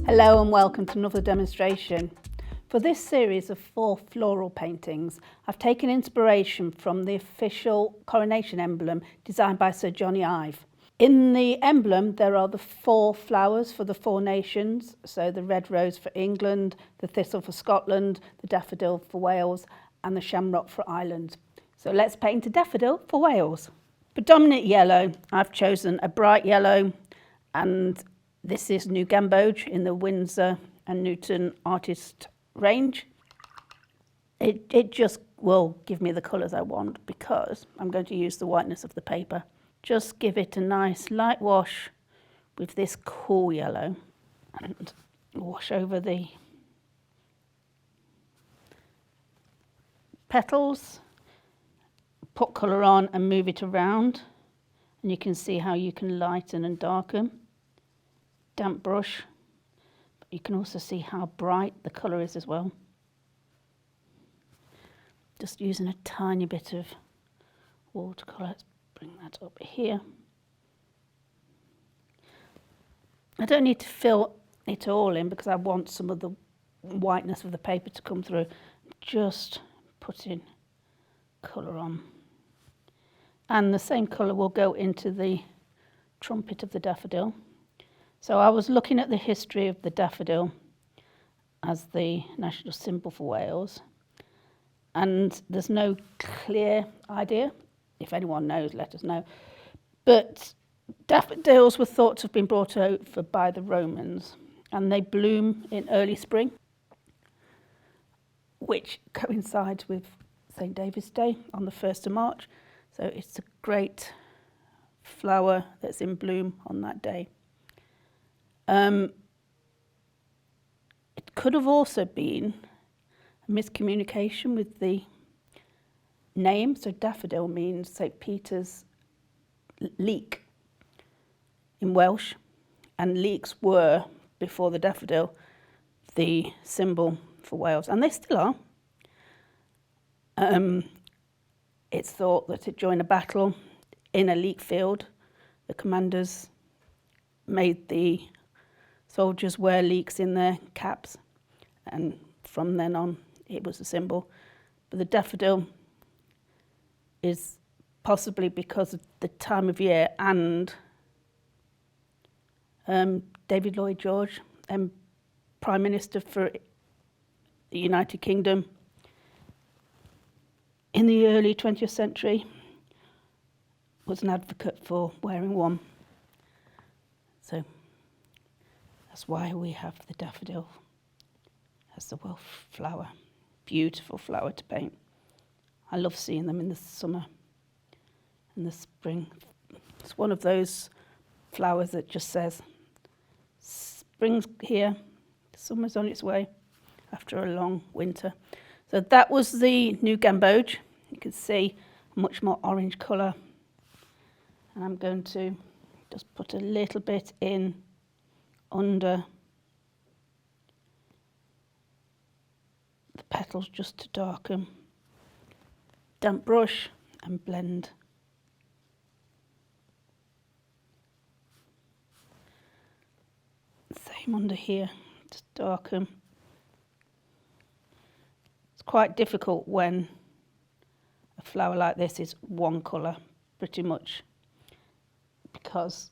Hello and welcome to another demonstration. For this series of 4 floral paintings, I've taken inspiration from the official coronation emblem designed by Sir Johnny Ive. In the emblem there are the 4 flowers for the 4 nations, so the red rose for England, the thistle for Scotland, the daffodil for Wales and the shamrock for Ireland. So let's paint a daffodil for Wales. Predominant yellow, I've chosen a bright yellow, and this is New Gamboge in the Winsor and Newton artist range. It just will give me the colours I want because I'm going to use the whiteness of the paper. Just give it a nice light wash with this cool yellow and wash over the petals, put colour on and move it around, and you can see how you can lighten and darken. Damp brush, but you can also see how bright the colour is as well. Just using a tiny bit of watercolour. Let's bring that up here. I don't need to fill it all in because I want some of the whiteness of the paper to come through. Just putting colour on. And the same colour will go into the trumpet of the daffodil. So I was looking at the history of the daffodil as the national symbol for Wales, and there's no clear idea. If anyone knows, let us know. But daffodils were thought to have been brought over by the Romans, and they bloom in early spring, which coincides with St. David's Day on the 1st of March. So it's a great flower that's in bloom on that day. It could have also been a miscommunication with the name. So daffodil means St. Peter's leek in Welsh, and leeks were, before the daffodil, the symbol for Wales, and they still are. It's thought that during a battle in a leek field, the commanders made the soldiers wear leeks in their caps, and from then on it was a symbol. But the daffodil is possibly because of the time of year and David Lloyd George, Prime Minister for the United Kingdom in the early 20th century, was an advocate for wearing one. So that's why we have the daffodil as the Welsh flower. Beautiful flower to paint. I love seeing them in the summer and the spring. It's one of those flowers that just says, spring's here, summer's on its way after a long winter. So that was the New Gamboge. You can see much more orange colour. And I'm going to just put a little bit in under the petals just to darken. Damp brush and blend. Same under here, just darken. It's quite difficult when a flower like this is one colour, pretty much, because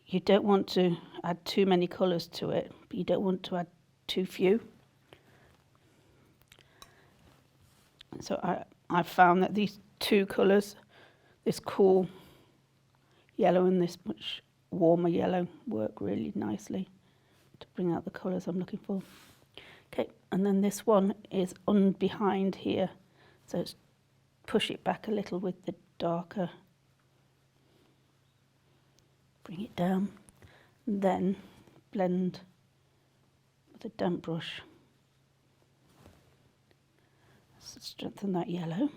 you don't want to add too many colours to it, but you don't want to add too few. So I found that these 2 colours, this cool yellow and this much warmer yellow, work really nicely to bring out the colours I'm looking for. Okay, and then this one is behind here, so it's push it back a little with the darker. Bring it down, and then blend with a damp brush. So strengthen that yellow.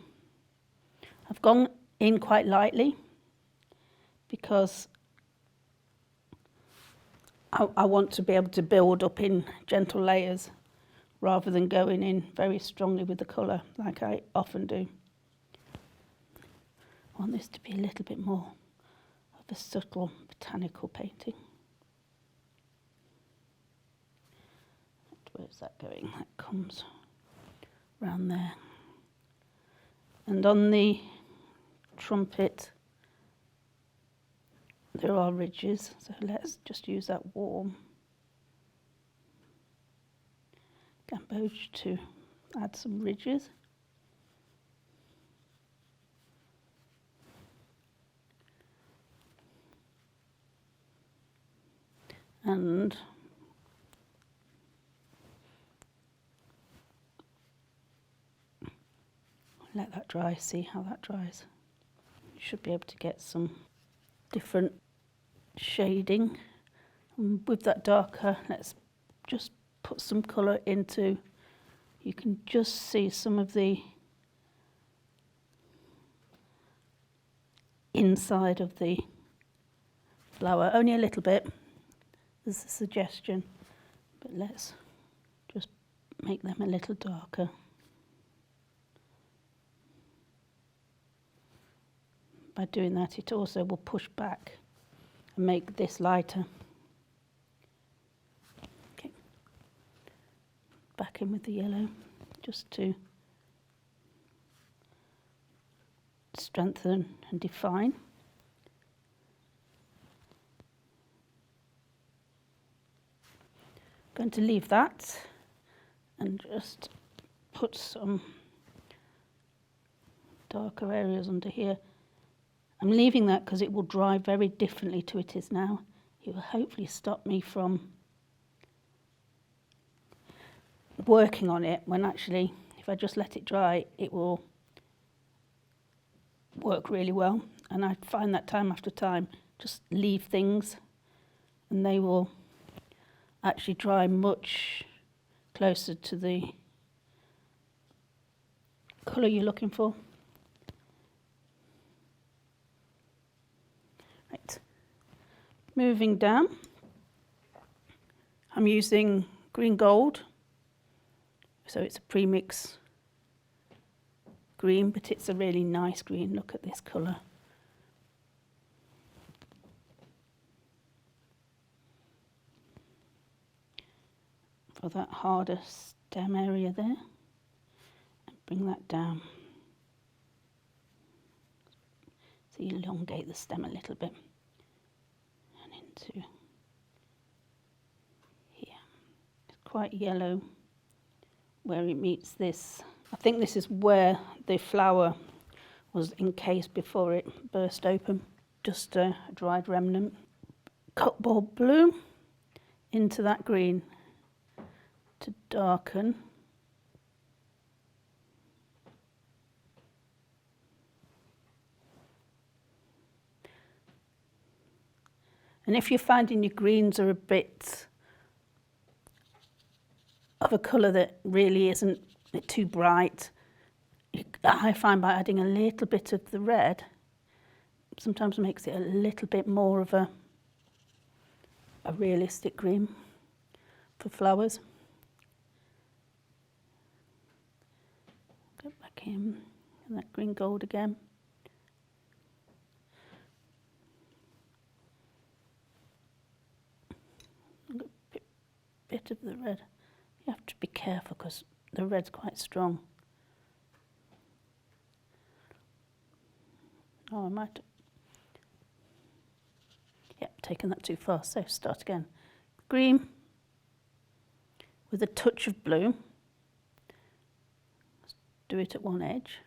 I've gone in quite lightly because I want to be able to build up in gentle layers rather than going in very strongly with the colour like I often do. I want this to be a little bit more of a subtle botanical painting. where's that going? That comes round there. And on the trumpet there are ridges, so let's just use that warm gamboge to add some ridges. And let that dry, see how that dries. You should be able to get some different shading. And with that darker, let's just put some colour into, you can just see some of the inside of the flower, only a little bit, as a suggestion, but let's just make them a little darker. By doing that, it also will push back and make this lighter. Okay. Back in with the yellow, just to strengthen and define. Going to leave that and just put some darker areas under here. I'm leaving that because it will dry very differently to it is now. It will hopefully stop me from working on it, when actually if I just let it dry it will work really well. And I find that time after time, just leave things and they will actually dry much closer to the colour you're looking for. Right, moving down, I'm using green gold, so it's a premix green, but it's a really nice green. Look at this colour. For that harder stem area there, and bring that down. So you elongate the stem a little bit and into here. It's quite yellow where it meets this. I think this is where the flower was encased before it burst open. Just a dried remnant. Cobalt blue into that green to darken. And if you're finding your greens are a bit of a colour that really isn't too bright, I find by adding a little bit of the red sometimes makes it a little bit more of a realistic green for flowers. Go back in, and that green gold again. A bit of the red. You have to be careful because the red's quite strong. Oh, I might have taken that too far, so start again. Green with a touch of blue. Let's do it at one edge.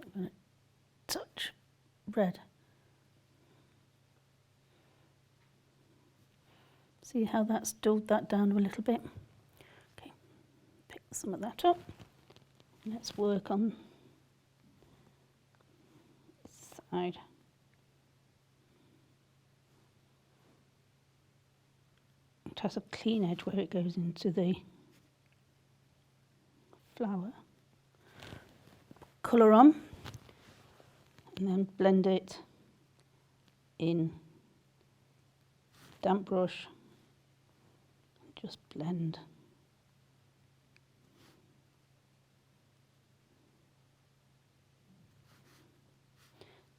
I'm going to touch red. See how that's dulled that down a little bit? Okay, pick some of that up. Let's work on this side. It has a clean edge where it goes into the flower. Colour on, and then blend it in damp brush. Just blend.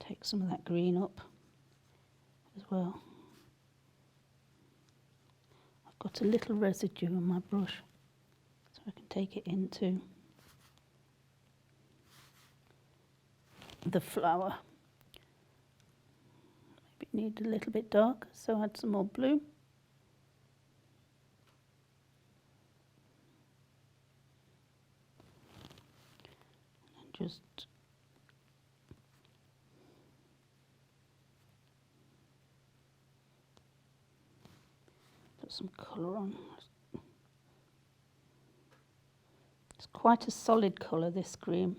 Take some of that green up as well. I've got a little residue on my brush, so I can take it into the flower. Maybe it needs a little bit darker, so add some more blue. And just put some colour on. It's quite a solid colour, this green.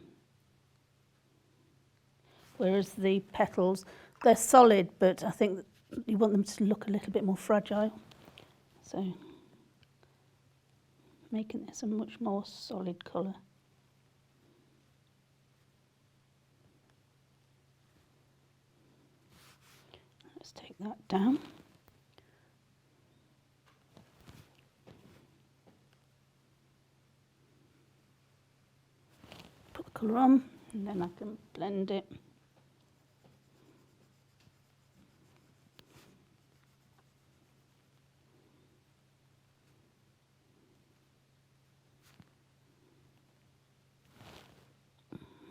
Whereas the petals, they're solid, but I think that you want them to look a little bit more fragile. So making this a much more solid colour. Let's take that down. Put the colour on, and then I can blend it.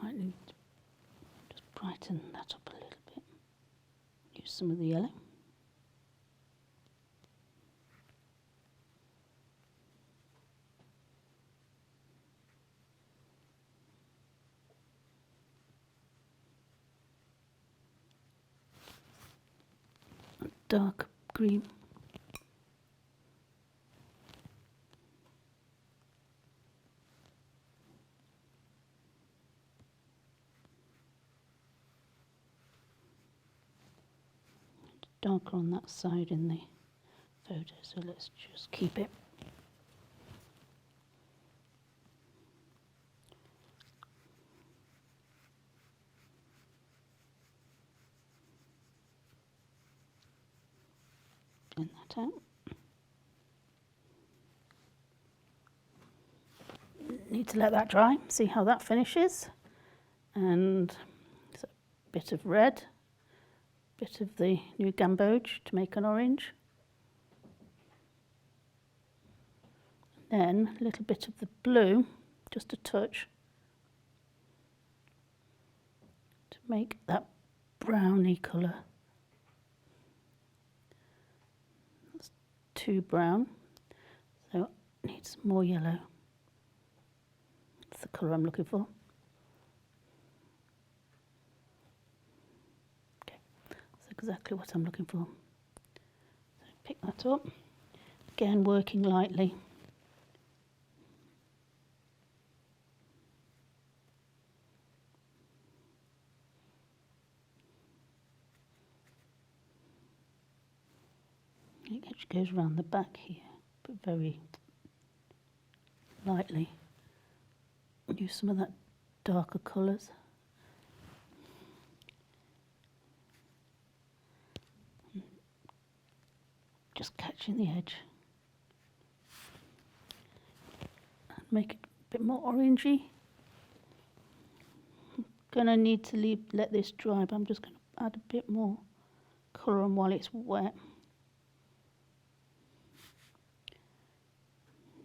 Might need to just brighten that up a little bit. Use some of the yellow. Dark green. Darker on that side in the photo, so let's just keep it. Blend that out. Need to let that dry, see how that finishes. And it's a bit of red, bit of the new gamboge to make an orange. Then a little bit of the blue, just a touch, to make that browny colour. That's too brown, so I need some more yellow. That's the colour I'm looking for. Okay, that's exactly what I'm looking for. So pick that up, again working lightly. It actually goes around the back here, but very lightly. Use some of that darker colours. Just catching the edge. And make it a bit more orangey. I'm going to need to let this dry, but I'm just going to add a bit more colour on while it's wet.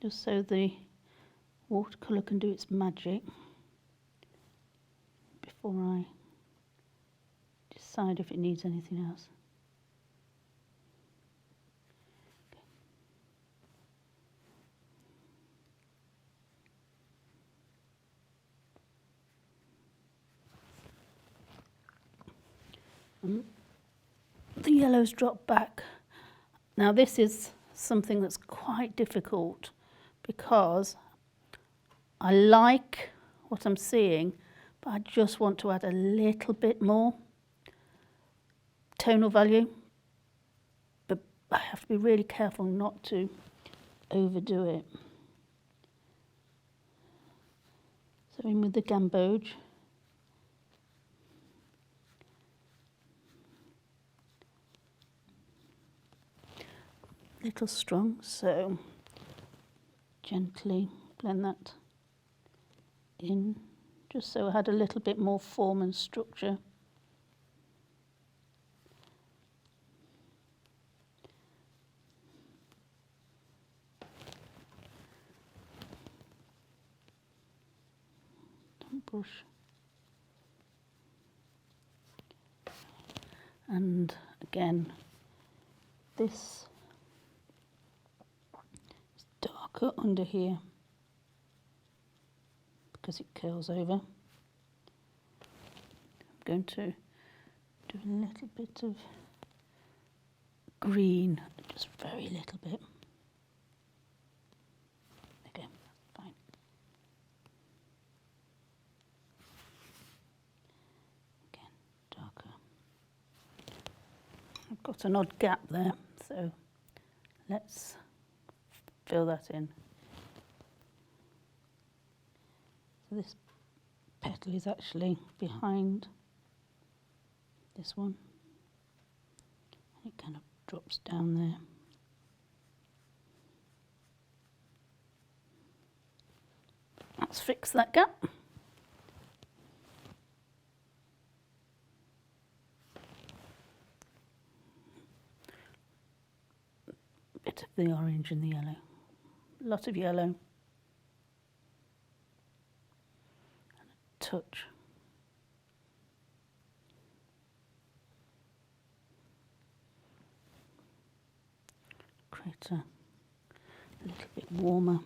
Just so the watercolour can do its magic before I decide if it needs anything else. The yellows drop back. Now this is something that's quite difficult because I like what I'm seeing, but I just want to add a little bit more tonal value. But I have to be really careful not to overdo it. So in with the gamboge. Little strong, so gently blend that in, just so I had a little bit more form and structure. brush. And again, this is darker under here because it curls over. I'm going to do a little bit of green, just very little bit. Okay, that's fine. Again, darker. I've got an odd gap there, so let's fill that in. So this petal is actually behind this one. It kind of drops down there. Let's fix that gap. Bit of the orange and the yellow. A lot of yellow. And a touch. Create a little bit warmer.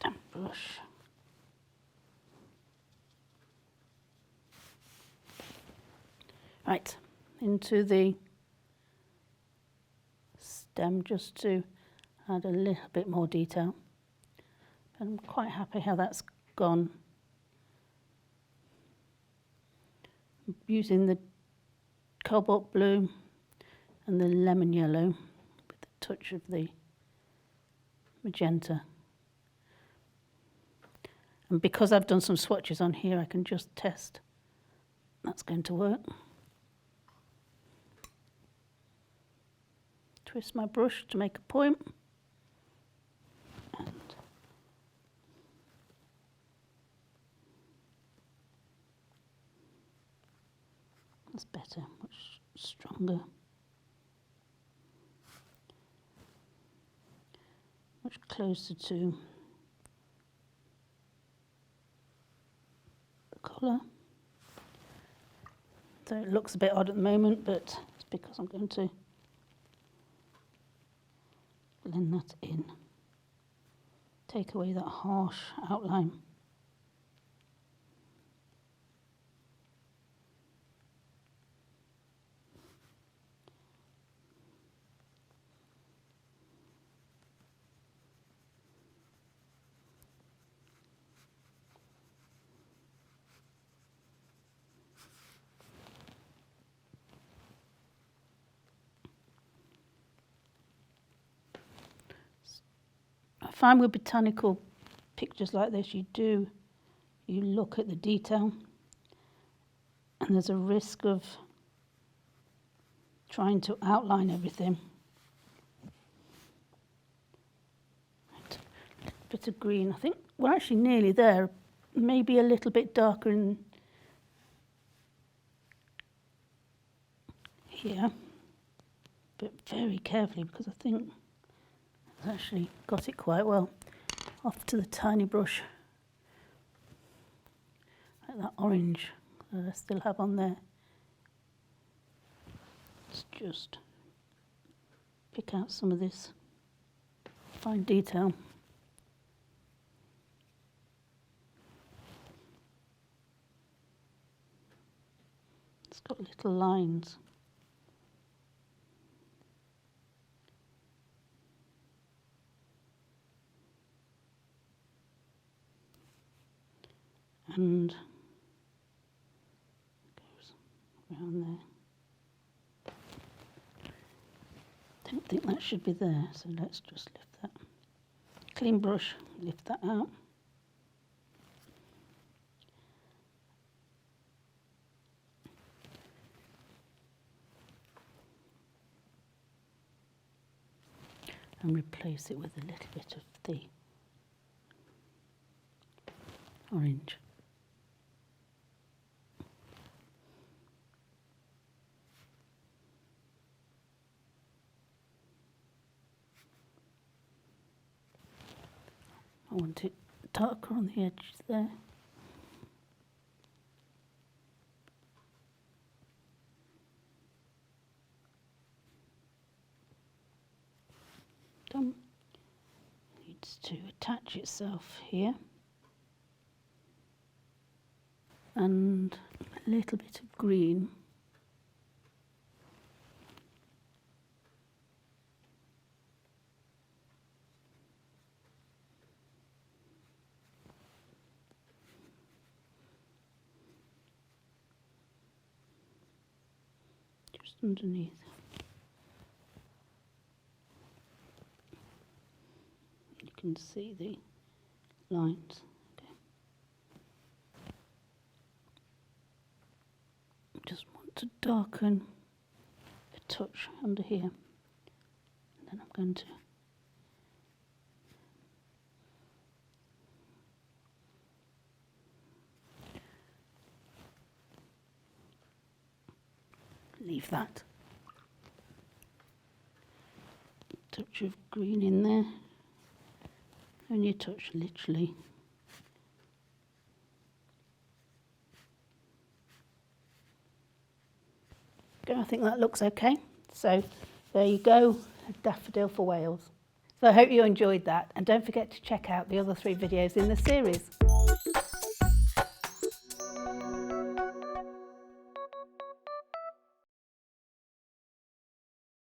Damp brush. Right, into the stem just to add a little bit more detail. But I'm quite happy how that's gone. I'm using the cobalt blue and the lemon yellow with a touch of the magenta. And because I've done some swatches on here, I can just test that's going to work. Twist my brush to make a point. And that's better, much stronger. Much closer to the colour. So it looks a bit odd at the moment, but it's because I'm going to blend that in. Take away that harsh outline. I find with botanical pictures like this, you look at the detail, and there's a risk of trying to outline everything. Right. A bit of green. I think we're actually nearly there. Maybe a little bit darker in here, but very carefully because I think I've actually got it quite well. Off to the tiny brush, like that orange that I still have on there. Let's just pick out some of this fine detail. It's got little lines. And goes around there. Don't think that should be there, so let's just lift that. Clean brush, lift that out. And replace it with a little bit of the orange. I want it darker on the edges there. Done. Needs to attach itself here. And a little bit of green. Just underneath. You can see the lines. Okay. Just want to darken a touch under here. And then I'm going to leave that. Touch of green in there. Only a touch, literally. I think that looks okay. So there you go, a daffodil for Wales. So I hope you enjoyed that, and don't forget to check out the other 3 videos in the series.